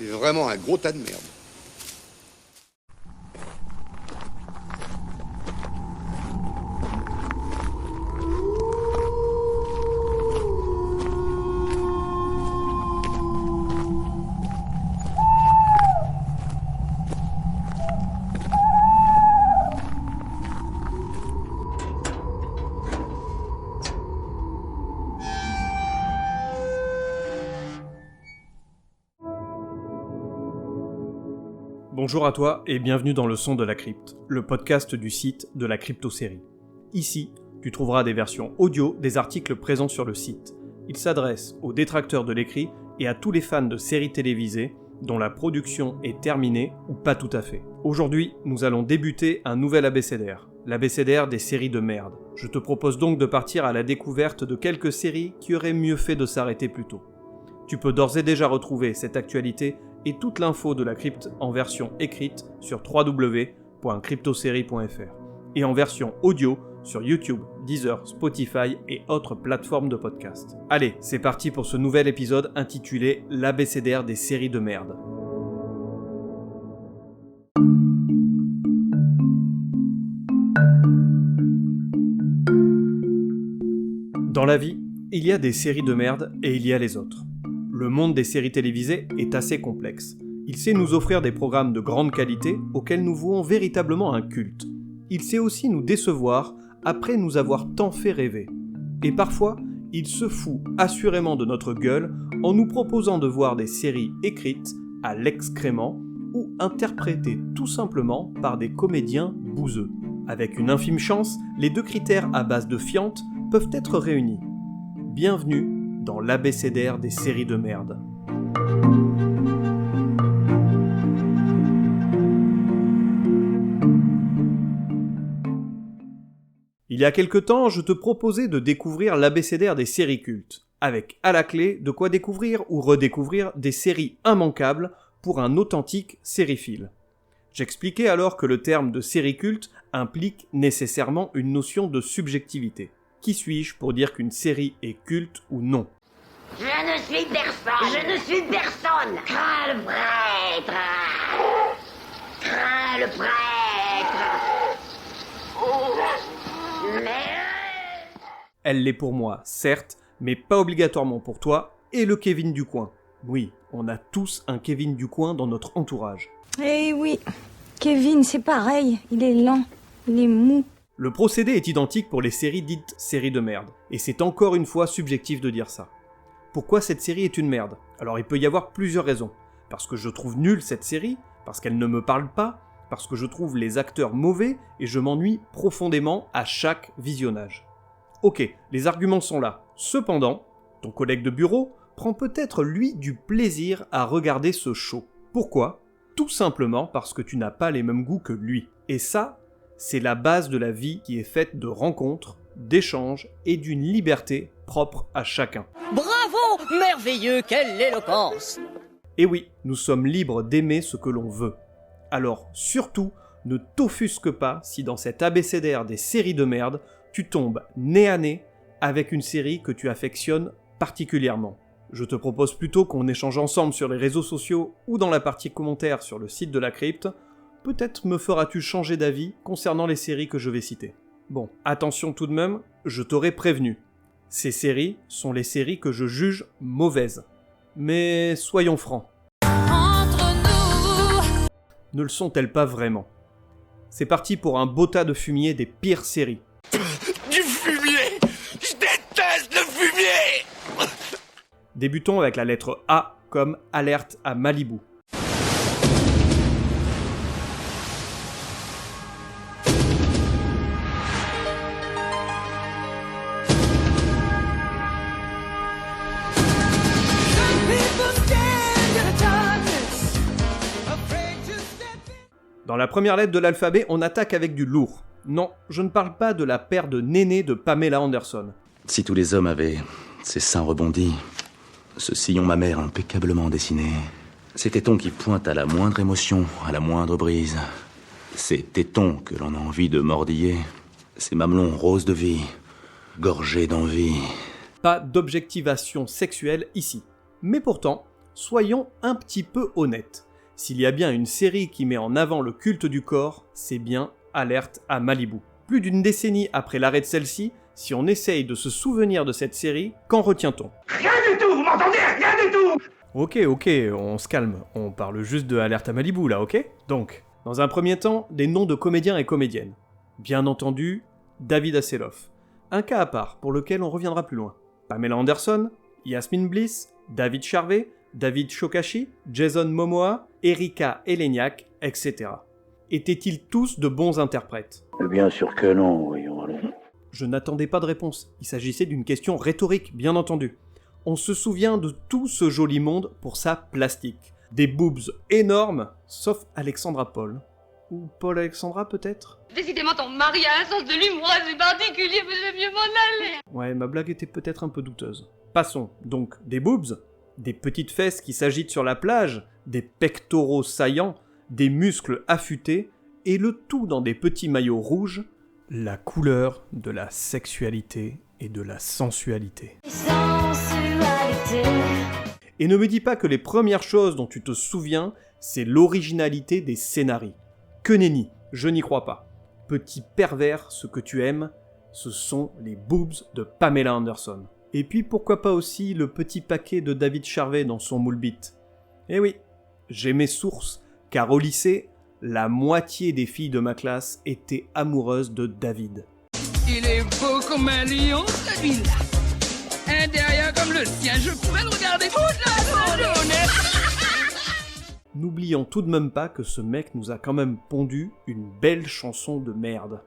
C'est vraiment un gros tas de merde. Bonjour à toi et bienvenue dans Le Son de la Crypte, le podcast du site de la Cryptosérie. Ici, tu trouveras des versions audio des articles présents sur le site. Il s'adresse aux détracteurs de l'écrit et à tous les fans de séries télévisées dont la production est terminée ou pas tout à fait. Aujourd'hui, nous allons débuter un nouvel abécédaire, l'abécédaire des séries de merde. Je te propose donc de partir à la découverte de quelques séries qui auraient mieux fait de s'arrêter plus tôt. Tu peux d'ores et déjà retrouver cette actualité et toute l'info de la crypte en version écrite sur www.cryptoserie.fr et en version audio sur YouTube, Deezer, Spotify et autres plateformes de podcast. Allez, c'est parti pour ce nouvel épisode intitulé l'abécédaire des séries de merde. Dans la vie, il y a des séries de merde et il y a les autres. Le monde des séries télévisées est assez complexe. Il sait nous offrir des programmes de grande qualité auxquels nous vouons véritablement un culte. Il sait aussi nous décevoir après nous avoir tant fait rêver. Et parfois, il se fout assurément de notre gueule en nous proposant de voir des séries écrites à l'excrément ou interprétées tout simplement par des comédiens bouseux. Avec une infime chance, les deux critères à base de fiente peuvent être réunis. Bienvenue dans l'abécédaire des séries de merde. Il y a quelque temps, je te proposais de découvrir l'abécédaire des séries cultes, avec à la clé de quoi découvrir ou redécouvrir des séries immanquables pour un authentique sériephile. J'expliquais alors que le terme de série culte implique nécessairement une notion de subjectivité. Qui suis-je pour dire qu'une série est culte ou non ? Je ne suis personne. Je ne suis personne. Crains le prêtre. Crains le prêtre. Mais... Elle l'est pour moi, certes, mais pas obligatoirement pour toi et le Kevin du coin. Oui, on a tous un Kevin du coin dans notre entourage. Eh oui, Kevin, c'est pareil. Il est lent, il est mou. Le procédé est identique pour les séries dites séries de merde, et c'est encore une fois subjectif de dire ça. Pourquoi cette série est une merde ? Alors il peut y avoir plusieurs raisons. Parce que je trouve nulle cette série, parce qu'elle ne me parle pas, parce que je trouve les acteurs mauvais et je m'ennuie profondément à chaque visionnage. Ok, les arguments sont là. Cependant, ton collègue de bureau prend peut-être lui du plaisir à regarder ce show. Pourquoi ? Tout simplement parce que tu n'as pas les mêmes goûts que lui. Et ça, c'est la base de la vie qui est faite de rencontres, d'échanges et d'une liberté propre à chacun. Bravo, merveilleux, quelle éloquence! Et oui, nous sommes libres d'aimer ce que l'on veut. Alors surtout, ne t'offusque pas si dans cet abécédaire des séries de merde, tu tombes nez à nez avec une série que tu affectionnes particulièrement. Je te propose plutôt qu'on échange ensemble sur les réseaux sociaux ou dans la partie commentaires sur le site de la crypte. Peut-être me feras-tu changer d'avis concernant les séries que je vais citer. Bon, attention tout de même, je t'aurais prévenu. Ces séries sont les séries que je juge mauvaises. Mais soyons francs. Entre nous, ne le sont-elles pas vraiment ? C'est parti pour un beau tas de fumier des pires séries. Du fumier ! Je déteste le fumier ! Débutons avec la lettre A comme Alerte à Malibu. Dans la première lettre de l'alphabet, on attaque avec du lourd. Non, je ne parle pas de la paire de nénés de Pamela Anderson. Si tous les hommes avaient ces seins rebondis, ce sillon mammaire impeccablement dessiné, ces tétons qui pointent à la moindre émotion, à la moindre brise, ces tétons que l'on a envie de mordiller, ces mamelons roses de vie, gorgés d'envie. Pas d'objectivation sexuelle ici. Mais pourtant, Soyons un petit peu honnêtes. S'il y a bien une série qui met en avant le culte du corps, c'est bien Alerte à Malibu. Plus d'une décennie après l'arrêt de celle-ci, si on essaye de se souvenir de cette série, qu'en retient-on ? Rien du tout, vous m'entendez? Rien du tout! Ok, on se calme. On parle juste de Alerte à Malibu là, ok ? Donc, dans un premier temps, des noms de comédiens et comédiennes. Bien entendu, David Hasselhoff. Un cas à part, pour lequel on reviendra plus loin. Pamela Anderson, Yasmine Bliss, David Charvet, David Shokashi, Jason Momoa, Erika Eleniak, etc. Étaient-ils tous de bons interprètes ? Bien sûr que non, voyons, allons. Je n'attendais pas de réponse, il s'agissait d'une question rhétorique, bien entendu. On se souvient de tout ce joli monde pour sa plastique. Des boobs énormes, sauf Alexandra Paul. Ou Paul Alexandra peut-être ? Décidément, ton mari a un sens de l'humour assez particulier, mais j'aime mieux m'en aller. Ouais, ma blague était peut-être un peu douteuse. Passons, donc, des boobs, des petites fesses qui s'agitent sur la plage, des pectoraux saillants, des muscles affûtés, et le tout dans des petits maillots rouges, la couleur de la sexualité et de la sensualité. Et ne me dis pas que les premières choses dont tu te souviens, c'est l'originalité des scénarii. Que nenni, je n'y crois pas. Petit pervers, ce que tu aimes, ce sont les boobs de Pamela Anderson. Et puis pourquoi pas aussi le petit paquet de David Charvet dans son moule bite. Eh oui, j'ai mes sources, car au lycée, la moitié des filles de ma classe étaient amoureuses de David. Il est beau comme un lion, celui-là. Un derrière comme le sien, je pourrais le regarder toute la journée. N'oublions tout de même pas que ce mec nous a quand même pondu une belle chanson de merde.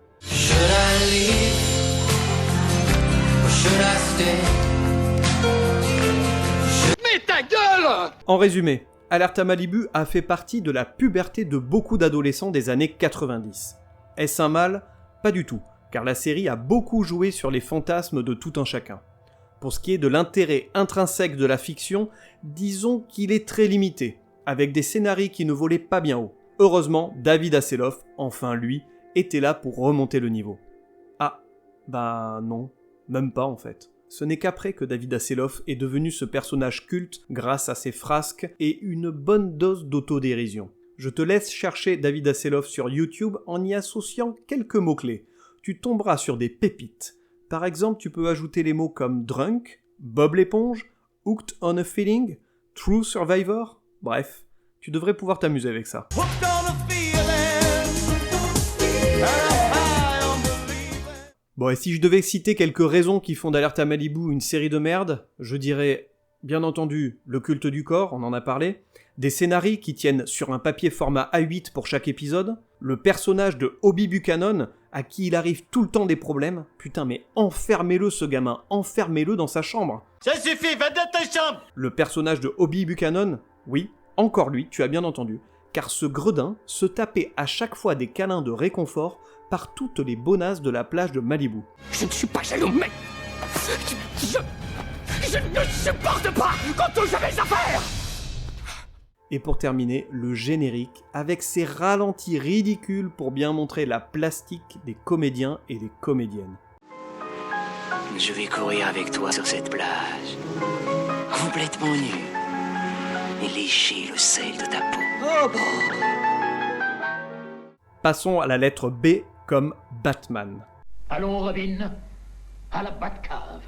Mais ta gueule! En résumé, Alerte à Malibu a fait partie de la puberté de beaucoup d'adolescents des années 90. Est-ce un mal ? Pas du tout, car la série a beaucoup joué sur les fantasmes de tout un chacun. Pour ce qui est de l'intérêt intrinsèque de la fiction, disons qu'il est très limité, avec des scénarios qui ne volaient pas bien haut. Heureusement, David Hasselhoff, enfin lui, était là pour remonter le niveau. Ah, bah non, même pas en fait. Ce n'est qu'après que David Hasselhoff est devenu ce personnage culte grâce à ses frasques et une bonne dose d'autodérision. Je te laisse chercher David Hasselhoff sur YouTube en y associant quelques mots-clés. Tu tomberas sur des pépites. Par exemple, tu peux ajouter les mots comme drunk, Bob l'éponge, hooked on a feeling, true survivor, bref, tu devrais pouvoir t'amuser avec ça. Bon, et si je devais citer quelques raisons qui font d'Alerte à Malibu une série de merde, je dirais, bien entendu, le culte du corps, on en a parlé, des scénarios qui tiennent sur un papier format A8 pour chaque épisode, le personnage de Obi Buchanan, à qui il arrive tout le temps des problèmes, putain mais enfermez-le ce gamin, enfermez-le dans sa chambre. Ça suffit, va dans ta chambre! Le personnage de Obi Buchanan, oui, encore lui, tu as bien entendu, car ce gredin se tapait à chaque fois des câlins de réconfort par toutes les bonasses de la plage de Malibu. Je ne suis pas jaloux, mais... Je ne supporte pas qu'on touche à mes affaires! Et pour terminer, le générique, avec ses ralentis ridicules pour bien montrer la plastique des comédiens et des comédiennes. Je vais courir avec toi sur cette plage, complètement nu, et lécher le sel de ta peau. Oh bon. Passons à la lettre B comme Batman. Allons Robin, à la Batcave.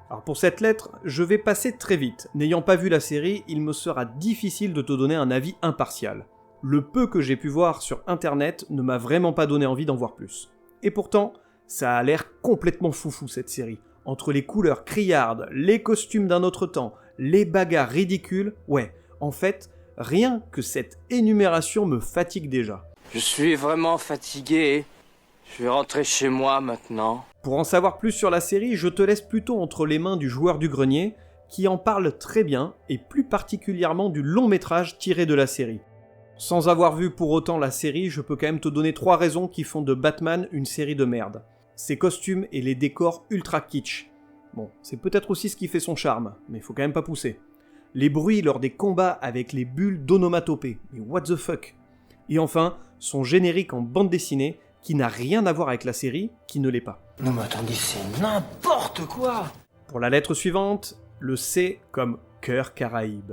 Alors pour cette lettre, je vais passer très vite. N'ayant pas vu la série, il me sera difficile de te donner un avis impartial. Le peu que j'ai pu voir sur internet ne m'a vraiment pas donné envie d'en voir plus. Et pourtant, ça a l'air complètement foufou cette série. Entre les couleurs criardes, les costumes d'un autre temps, les bagarres ridicules, ouais, en fait, rien que cette énumération me fatigue déjà. Je suis vraiment fatigué. Je vais rentrer chez moi maintenant. Pour en savoir plus sur la série, je te laisse plutôt entre les mains du joueur du grenier, qui en parle très bien, et plus particulièrement du long métrage tiré de la série. Sans avoir vu pour autant la série, je peux quand même te donner 3 raisons qui font de Batman une série de merde. Ses costumes et les décors ultra kitsch. Bon, c'est peut-être aussi ce qui fait son charme, mais faut quand même pas pousser. Les bruits lors des combats avec les bulles d'onomatopée, mais what the fuck. Et enfin, son générique en bande dessinée, qui n'a rien à voir avec la série, qui ne l'est pas. Non mais attendez, c'est n'importe quoi! Pour la lettre suivante, le C comme Cœur Caraïbe.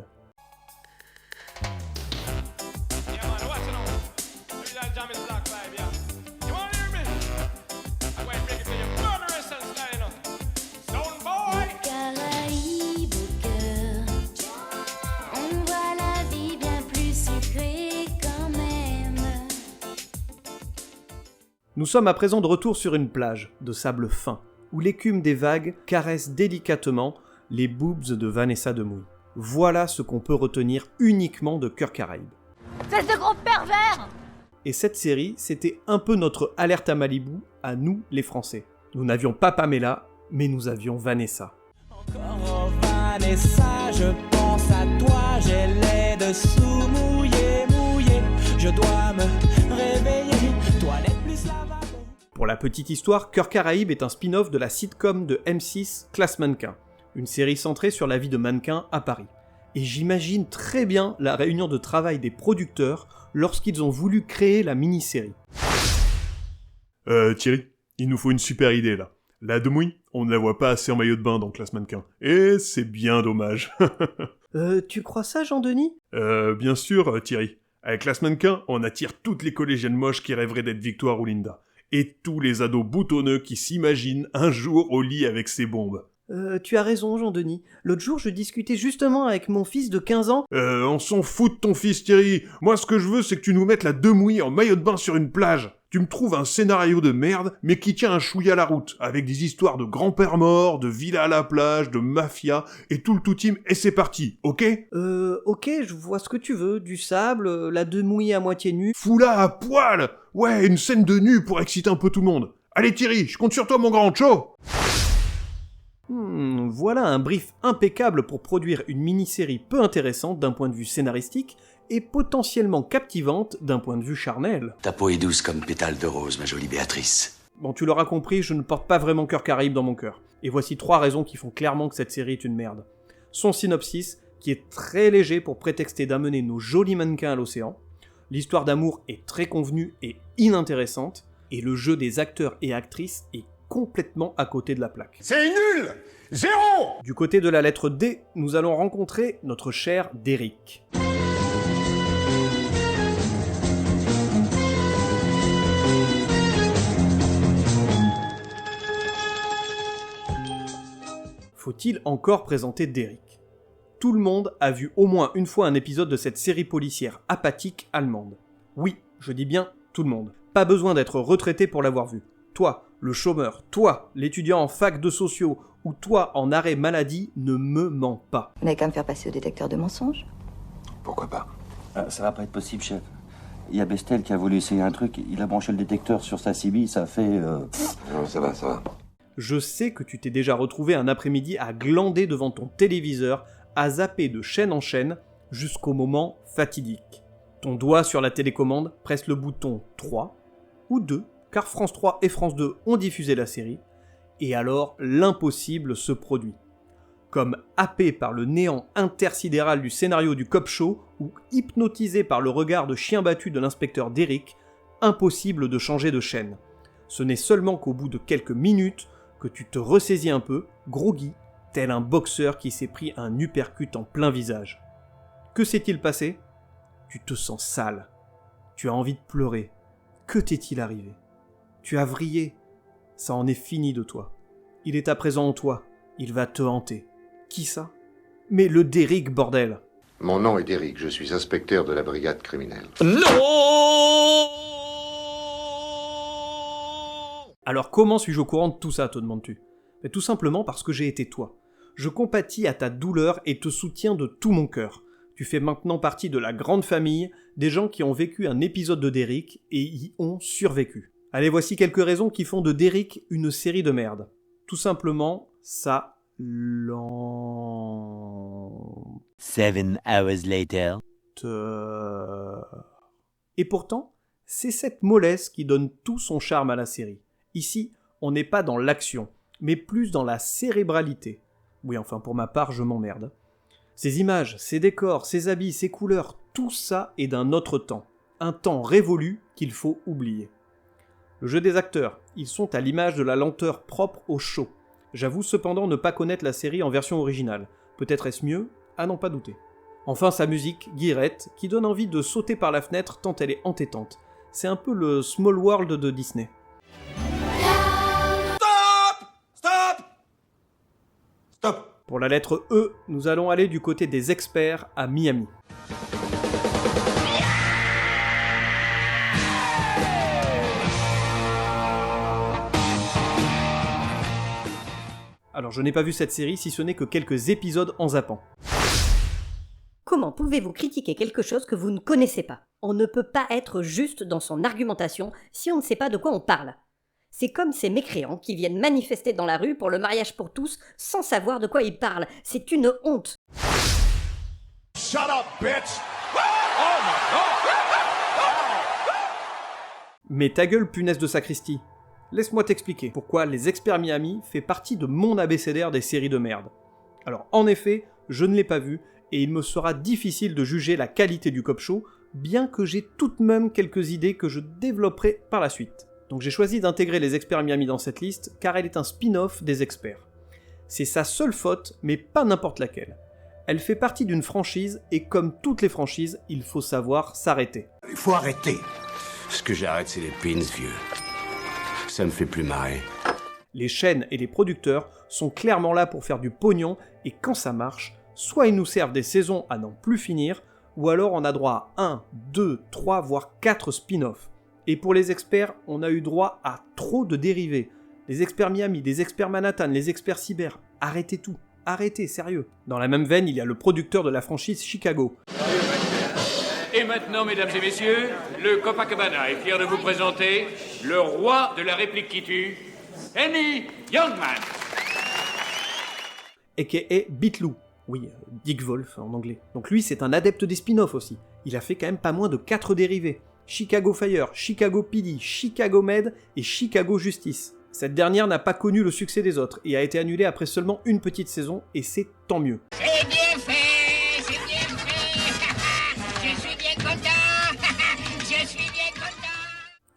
Nous sommes à présent de retour sur une plage de sable fin, où l'écume des vagues caresse délicatement les boobs de Vanessa Demouy. Voilà ce qu'on peut retenir uniquement de Cœur Caraïbe. C'est ce gros pervers! Et cette série, c'était un peu notre alerte à Malibu, à nous les Français. Nous n'avions pas Pamela, mais nous avions Vanessa. Encore Vanessa, je pense à toi, j'ai les dessous mouillés, je dois me réveiller, toilette plus lavabo. Pour la petite histoire, Cœur Caraïbe est un spin-off de la sitcom de M6 Classe Mannequin, une série centrée sur la vie de mannequins à Paris. Et j'imagine très bien la réunion de travail des producteurs lorsqu'ils ont voulu créer la mini-série. Thierry, il nous faut une super idée là. La Demouy, on ne la voit pas assez en maillot de bain dans Classe Mannequin. Et c'est bien dommage. Tu crois ça, Jean-Denis ? Bien sûr, Thierry. Avec Classe Mannequin, on attire toutes les collégiennes moches qui rêveraient d'être Victoire ou Linda. Et tous les ados boutonneux qui s'imaginent un jour au lit avec ces bombes. Tu as raison, Jean-Denis. L'autre jour, je discutais justement avec mon fils de 15 ans. On s'en fout de ton fils, Thierry. Moi, ce que je veux, c'est que tu nous mettes la Demouy en maillot de bain sur une plage. Tu me trouves un scénario de merde, mais qui tient un chouïa à la route, avec des histoires de grands-pères morts, de villas à la plage, de mafia, et tout le tout team, et c'est parti, ok ? Ok, je vois ce que tu veux. Du sable, la Demouy à moitié nue. Fous-la à poil ! Ouais, une scène de nu pour exciter un peu tout le monde. Allez Thierry, je compte sur toi mon grand, chaud ! Voilà un brief impeccable pour produire une mini-série peu intéressante d'un point de vue scénaristique et potentiellement captivante d'un point de vue charnel. Ta peau est douce comme pétale de rose, ma jolie Béatrice. Bon, tu l'auras compris, je ne porte pas vraiment Cœur Caraïbe dans mon cœur. Et voici 3 raisons qui font clairement que cette série est une merde. Son synopsis, qui est très léger pour prétexter d'amener nos jolis mannequins à l'océan. L'histoire d'amour est très convenue et inintéressante. Et le jeu des acteurs et actrices est complètement à côté de la plaque. C'est nul! Zéro! Du côté de la lettre D, nous allons rencontrer notre cher Derrick. Faut-il encore présenter Derrick ? Tout le monde a vu au moins une fois un épisode de cette série policière apathique allemande. Oui, je dis bien tout le monde. Pas besoin d'être retraité pour l'avoir vu. Toi, le chômeur, toi, l'étudiant en fac de sociaux, ou toi en arrêt maladie, ne me mens pas. Vous n'avez qu'à me faire passer au détecteur de mensonges. Pourquoi pas? Ça va pas être possible, chef. Il y a Bestel qui a voulu essayer un truc, il a branché le détecteur sur sa CB, ça a fait... Non, ça va. Je sais que tu t'es déjà retrouvé un après-midi à glander devant ton téléviseur, à zapper de chaîne en chaîne, jusqu'au moment fatidique. Ton doigt sur la télécommande presse le bouton 3, ou 2, car France 3 et France 2 ont diffusé la série, et alors l'impossible se produit. Comme happé par le néant intersidéral du scénario du Cop Show, ou hypnotisé par le regard de chien battu de l'inspecteur Derrick, impossible de changer de chaîne. Ce n'est seulement qu'au bout de quelques minutes que tu te ressaisis un peu, groggy, tel un boxeur qui s'est pris un uppercut en plein visage. Que s'est-il passé ? Tu te sens sale. Tu as envie de pleurer. Que t'est-il arrivé ? Tu as vrillé. Ça en est fini de toi. Il est à présent en toi. Il va te hanter. Qui ça ? Mais le Derrick, bordel ! Mon nom est Derrick, je suis inspecteur de la brigade criminelle. Non! Alors comment suis-je au courant de tout ça, te demandes-tu ? Mais tout simplement parce que j'ai été toi. Je compatis à ta douleur et te soutiens de tout mon cœur. Tu fais maintenant partie de la grande famille des gens qui ont vécu un épisode de Derrick et y ont survécu. Allez, voici quelques raisons qui font de Derrick une série de merde. Tout simplement, ça lent. 7 hours later. Et pourtant, c'est cette mollesse qui donne tout son charme à la série. Ici, on n'est pas dans l'action, mais plus dans la cérébralité. Oui, enfin, pour ma part, je m'emmerde. Ces images, ces décors, ces habits, ces couleurs, tout ça est d'un autre temps. Un temps révolu qu'il faut oublier. Le jeu des acteurs, ils sont à l'image de la lenteur propre au show. J'avoue cependant ne pas connaître la série en version originale. Peut-être est-ce mieux, à n'en pas douter. Enfin sa musique, Guirette, qui donne envie de sauter par la fenêtre tant elle est entêtante. C'est un peu le Small World de Disney. Stop! Pour la lettre E, nous allons aller du côté des experts à Miami. Alors je n'ai pas vu cette série si ce n'est que quelques épisodes en zappant. Comment pouvez-vous critiquer quelque chose que vous ne connaissez pas ? On ne peut pas être juste dans son argumentation si on ne sait pas de quoi on parle. C'est comme ces mécréants qui viennent manifester dans la rue pour le mariage pour tous sans savoir de quoi ils parlent. C'est une honte. Shut up, bitch! Mais ta gueule, punaise de sacristie. Laisse-moi t'expliquer pourquoi Les Experts Miami fait partie de mon abécédaire des séries de merde. Alors en effet, je ne l'ai pas vu, et il me sera difficile de juger la qualité du cop show, bien que j'ai tout de même quelques idées que je développerai par la suite. Donc j'ai choisi d'intégrer Les Experts Miami dans cette liste, car elle est un spin-off des Experts. C'est sa seule faute, mais pas n'importe laquelle. Elle fait partie d'une franchise, et comme toutes les franchises, il faut savoir s'arrêter. Il faut arrêter. Ce que j'arrête, c'est les pins, vieux. Ça me fait plus marrer. Les chaînes et les producteurs sont clairement là pour faire du pognon, et quand ça marche, soit ils nous servent des saisons à n'en plus finir, ou alors on a droit à 1, 2, 3, voire 4 spin-offs. Et pour les experts, on a eu droit à trop de dérivés. Les experts Miami, les experts Manhattan, les experts cyber, arrêtez tout. Arrêtez, sérieux. Dans la même veine, il y a le producteur de la franchise Chicago. Et maintenant, mesdames et messieurs, le Copacabana est fier de vous présenter le roi de la réplique qui tue, Henny Youngman. A.k.a. Bitlou. Oui, Dick Wolf en anglais. Donc lui, c'est un adepte des spin-offs aussi. Il a fait quand même pas moins de 4 dérivés. Chicago Fire, Chicago PD, Chicago Med et Chicago Justice. Cette dernière n'a pas connu le succès des autres et a été annulée après seulement une petite saison, et c'est tant mieux. C'est bien fait, c'est bien fait. Je suis bien content. Je suis bien content.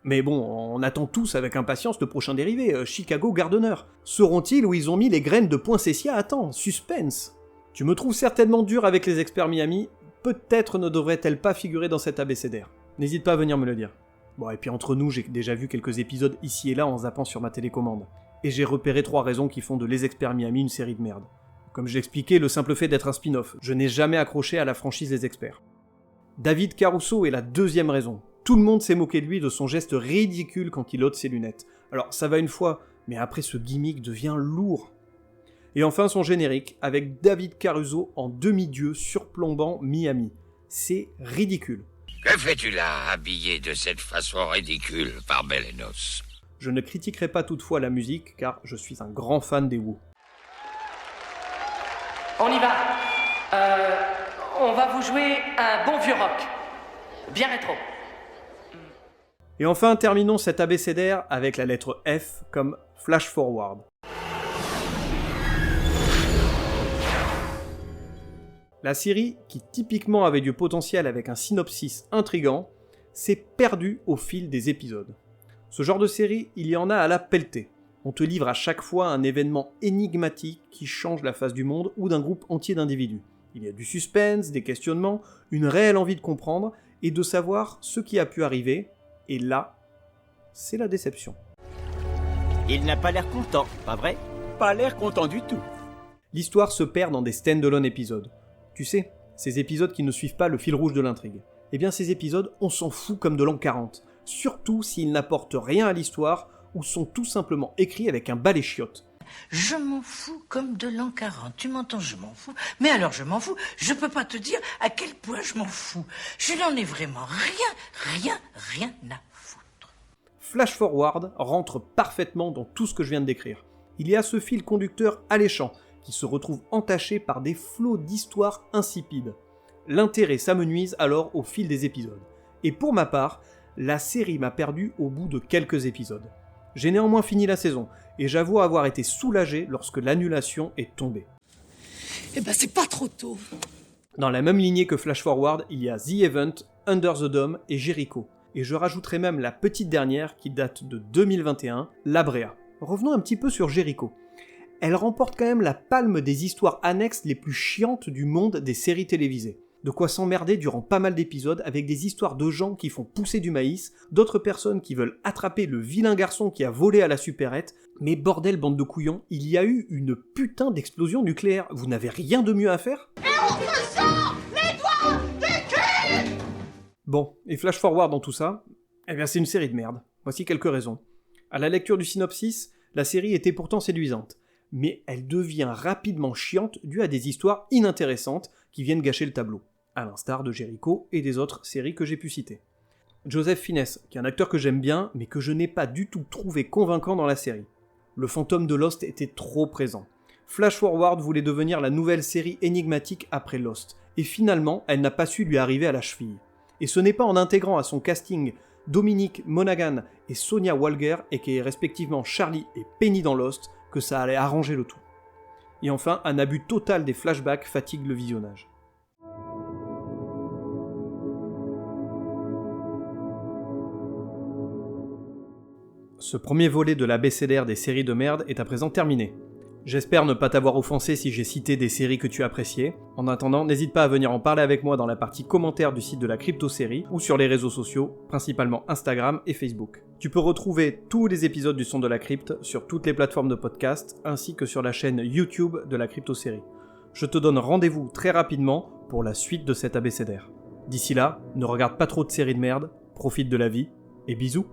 Mais bon, on attend tous avec impatience le prochain dérivé, Chicago Gardener. Seront-ils où ils ont mis les graines de poinsettia? Attends, suspense. Tu me trouves certainement dur avec les experts Miami, peut-être ne devrait-elle pas figurer dans cet abécédaire. N'hésite pas à venir me le dire. Bon, et puis entre nous, j'ai déjà vu quelques épisodes ici et là en zappant sur ma télécommande. Et j'ai repéré 3 raisons qui font de Les Experts Miami une série de merde. Comme je l'expliquais, le simple fait d'être un spin-off, je n'ai jamais accroché à la franchise Les Experts. David Caruso est la 2e raison. Tout le monde s'est moqué de lui de son geste ridicule quand il ôte ses lunettes. Alors ça va une fois, mais après ce gimmick devient lourd. Et enfin son générique, avec David Caruso en demi-dieu surplombant Miami. C'est ridicule. Que fais-tu là, habillé de cette façon ridicule par Belenos? Je ne critiquerai pas toutefois la musique, car je suis un grand fan des Who. On y va. On va vous jouer un bon vieux rock. Bien rétro. Et enfin, terminons cet abécédaire avec la lettre F comme Flash Forward. La série, qui typiquement avait du potentiel avec un synopsis intrigant, s'est perdue au fil des épisodes. Ce genre de série, il y en a à la pelletée. On te livre à chaque fois un événement énigmatique qui change la face du monde ou d'un groupe entier d'individus. Il y a du suspense, des questionnements, une réelle envie de comprendre et de savoir ce qui a pu arriver, et là, c'est la déception. Il n'a pas l'air content, pas vrai? Pas l'air content du tout. L'histoire se perd dans des stand-alone épisodes. Tu sais, ces épisodes qui ne suivent pas le fil rouge de l'intrigue. Eh bien ces épisodes, on s'en fout comme de l'an 40, surtout s'ils n'apportent rien à l'histoire ou sont tout simplement écrits avec un balai chiotte. Je m'en fous comme de l'an 40, tu m'entends, je m'en fous. Mais alors je m'en fous, je peux pas te dire à quel point je m'en fous. Je n'en ai vraiment rien à foutre. Flash Forward rentre parfaitement dans tout ce que je viens de décrire. Il y a ce fil conducteur alléchant, qui se retrouve entaché par des flots d'histoires insipides. L'intérêt s'amenuise alors au fil des épisodes. Et pour ma part, la série m'a perdu au bout de quelques épisodes. J'ai néanmoins fini la saison, et j'avoue avoir été soulagé lorsque l'annulation est tombée. Eh ben c'est pas trop tôt. Dans la même lignée que Flash Forward, il y a The Event, Under the Dome et Jericho. et je rajouterai même la petite dernière qui date de 2021, La Brea. Revenons un petit peu sur Jericho. Elle remporte quand même la palme des histoires annexes les plus chiantes du monde des séries télévisées. De quoi s'emmerder durant pas mal d'épisodes avec des histoires de gens qui font pousser du maïs, d'autres personnes qui veulent attraper le vilain garçon qui a volé à la supérette, mais bordel bande de couillons, il y a eu une putain d'explosion nucléaire, vous n'avez rien de mieux à faire ? Et on se sent les doigts du cul. Bon, et flash forward dans tout ça, eh bien c'est une série de merde. Voici quelques raisons. À la lecture du synopsis, la série était pourtant séduisante, mais elle devient rapidement chiante due à des histoires inintéressantes qui viennent gâcher le tableau, à l'instar de Jericho et des autres séries que j'ai pu citer. Joseph Fiennes, qui est un acteur que j'aime bien, mais que je n'ai pas du tout trouvé convaincant dans la série. Le fantôme de Lost était trop présent. Flash Forward voulait devenir la nouvelle série énigmatique après Lost, et finalement, elle n'a pas su lui arriver à la cheville. Et ce n'est pas en intégrant à son casting Dominic Monaghan et Sonia Walger, et qui est respectivement Charlie et Penny dans Lost, que ça allait arranger le tout. Et enfin, un abus total des flashbacks fatigue le visionnage. Ce premier volet de l'abécédaire des séries de merde est à présent terminé. J'espère ne pas t'avoir offensé si j'ai cité des séries que tu appréciais. En attendant, n'hésite pas à venir en parler avec moi dans la partie commentaires du site de la Crypto-Série ou sur les réseaux sociaux, principalement Instagram et Facebook. Tu peux retrouver tous les épisodes du Son de la Crypte sur toutes les plateformes de podcast ainsi que sur la chaîne YouTube de la Crypto-Série. Je te donne rendez-vous très rapidement pour la suite de cet abécédaire. D'ici là, ne regarde pas trop de séries de merde, profite de la vie et bisous.